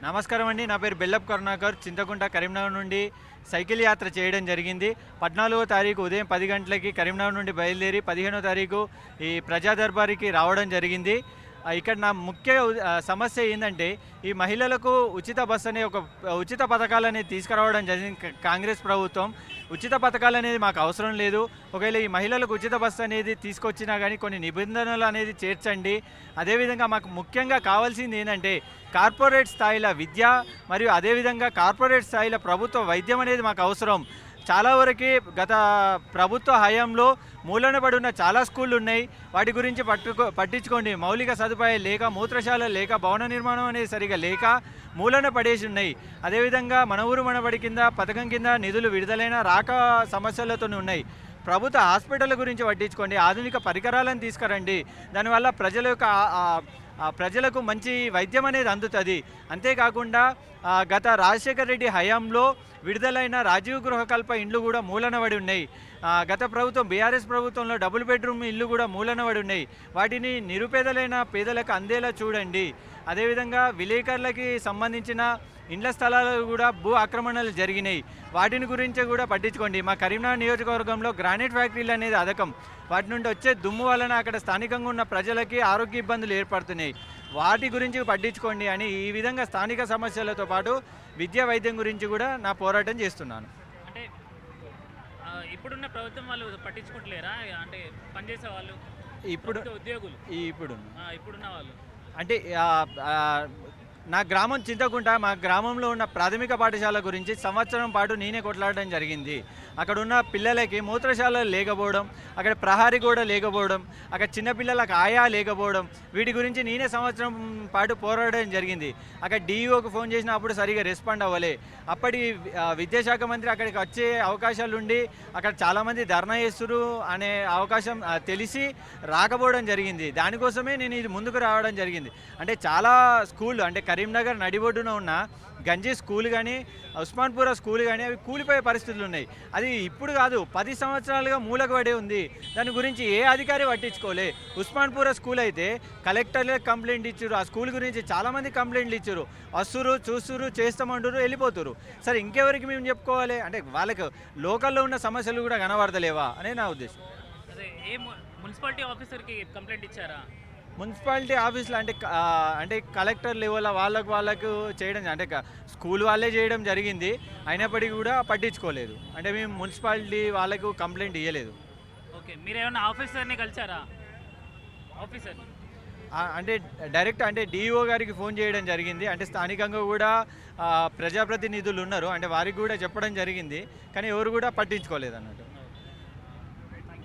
నమస్కారం అండి. నా పేరు బెల్లప్ కరుణాకర్. చింతకుంట కరీంనగర్ నుండి సైకిల్ యాత్ర చేయడం జరిగింది. 14వ తారీఖు ఉదయం 10 గంటలకి కరీంనగర్ నుండి బయలుదేరి 15వ తారీఖు ఈ ప్రజా దర్బారికి రావడం జరిగింది. ఇక్కడ నా ముఖ్య సమస్య ఏంటంటే ఈ మహిళలకు ఉచిత బస్సు అనే ఒక ఉచిత పథకాలు అనేది తీసుకురావడం జరిగింది కాంగ్రెస్ ప్రభుత్వం. ఉచిత పథకాలు అనేది మాకు అవసరం లేదు. ఒకవేళ ఈ మహిళలకు ఉచిత బస్సు అనేది తీసుకొచ్చినా కానీ కొన్ని నిబంధనలు అనేది చేర్చండి. అదేవిధంగా మాకు ముఖ్యంగా కావాల్సింది ఏంటంటే కార్పొరేట్ స్థాయిల విద్య మరియు అదేవిధంగా కార్పొరేట్ స్థాయిల ప్రభుత్వ వైద్యం అనేది మాకు అవసరం. చాలా వరకు గత ప్రభుత్వ హయాంలో మూలన పడి ఉన్న చాలా స్కూళ్ళు ఉన్నాయి. వాటి గురించి పట్టించుకోండి. మౌలిక సదుపాయాలు లేక, మూత్రశాలలు లేక, భవన నిర్మాణం అనేది సరిగా లేక మూలన పడేసి ఉన్నాయి. అదేవిధంగా మన ఊరు మనబడి కింద పథకం కింద నిధులు విడుదలైన రాక సమస్యలతో ఉన్నాయి. ప్రభుత్వ హాస్పిటల్ గురించి పట్టించుకోండి. ఆధునిక పరికరాలను తీసుకురండి. దానివల్ల ప్రజలకు మంచి వైద్యం అనేది అందుతుంది. అంతేకాకుండా గత రాజశేఖర్ రెడ్డి హయాంలో విడుదలైన రాజీవ్ గృహకల్ప ఇండ్లు కూడా మూలనబడి ఉన్నాయి. గత ప్రభుత్వం బీఆర్ఎస్ ప్రభుత్వంలో డబుల్ బెడ్రూమ్ ఇల్లు కూడా మూలనబడి ఉన్నాయి. వాటిని నిరుపేదలైన పేదలకు అందేలా చూడండి. అదేవిధంగా విలేకరులకి సంబంధించిన ఇండ్ల స్థలాలు కూడా భూ ఆక్రమణలు జరిగినాయి. వాటిని గురించి కూడా పట్టించుకోండి. మా కరీంనగర్ నియోజకవర్గంలో గ్రానైట్ ఫ్యాక్టరీలు అనేది అధకం. వాటి నుండి వచ్చే దుమ్ము వలన అక్కడ స్థానికంగా ఉన్న ప్రజలకి ఆరోగ్య ఇబ్బందులు ఏర్పడుతున్నాయి. వాటి గురించి పట్టించుకోండి అని ఈ విధంగా స్థానిక సమస్యలతో పాటు విద్యా వైద్యం గురించి కూడా నా పోరాటం చేస్తున్నాను. అంటే ఇప్పుడున్న ప్రభుత్వం వాళ్ళు పట్టించుకుంటలేరా? అంటే పనిచేసే వాళ్ళు ఇప్పుడు ఉద్యోగులు ఇప్పుడున్న వాళ్ళు అంటే నా గ్రామం చింతకుంట. మా గ్రామంలో ఉన్న ప్రాథమిక పాఠశాల గురించి సంవత్సరం పాటు నేనే కొట్లాడడం జరిగింది. అక్కడ ఉన్న పిల్లలకి మూత్రశాలలు లేకపోవడం, అక్కడ ప్రహారీ కూడా లేకపోవడం, అక్కడ చిన్నపిల్లలకు ఆయా లేకపోవడం, వీటి గురించి నేనే సంవత్సరం పాటు పోరాడడం జరిగింది. అక్కడ డిఈఓకి ఫోన్ చేసినప్పుడు సరిగా రెస్పాండ్ అవ్వలే. అప్పటి విద్యాశాఖ మంత్రి అక్కడికి వచ్చే అవకాశాలు ఉండి అక్కడ చాలామంది ధర్నా చేస్తున్నారు అనే అవకాశం తెలిసి రాకపోవడం జరిగింది. దానికోసమే నేను ఇది ముందుకు రావడం జరిగింది. అంటే చాలా స్కూల్ అంటే కరీంనగర్ నడిబొడ్డున ఉన్న గంజి స్కూల్ కానీ, ఉస్మాన్పుర స్కూల్ కానీ అవి కూలిపోయే పరిస్థితులు ఉన్నాయి. అది ఇప్పుడు కాదు, 10 సంవత్సరాలుగా మూలకు పడే ఉంది. దాని గురించి ఏ అధికారి పట్టించుకోలే. ఉస్మాన్పుర స్కూల్ అయితే కలెక్టర్లే కంప్లైంట్ ఇచ్చారు. ఆ స్కూల్ గురించి చాలామంది కంప్లైంట్లు ఇచ్చారు. వస్తురు, చూస్తురు, చేస్తామంటారు, వెళ్ళిపోతారు. సరే ఇంకెవరికి మేము చెప్పుకోవాలి? అంటే వాళ్ళకు లోకల్లో ఉన్న సమస్యలు కూడా కనబడతలేవా అనే నా ఉద్దేశం. అదే ఏ మున్సిపాలిటీ ఆఫీసర్కి కంప్లైంట్ ఇచ్చారా? మున్సిపాలిటీ ఆఫీస్లో అంటే కలెక్టర్ లెవెల్ వాళ్ళకు చేయడం అంటే స్కూల్ వాళ్ళే చేయడం జరిగింది. అయినప్పటికీ కూడా పట్టించుకోలేదు. అంటే మేము మున్సిపాలిటీ వాళ్ళకు కంప్లైంట్ ఇవ్వలేదు. ఓకే, మీరేమన్నా ఆఫీసర్ని కలిసారా? ఆఫీసర్ని అంటే డైరెక్ట్ అంటే డిఈఓ గారికి ఫోన్ చేయడం జరిగింది. అంటే స్థానికంగా కూడా ప్రజాప్రతినిధులు ఉన్నారు. అంటే వారికి కూడా చెప్పడం జరిగింది. కానీ ఎవరు కూడా పట్టించుకోలేదు అన్నట్టు.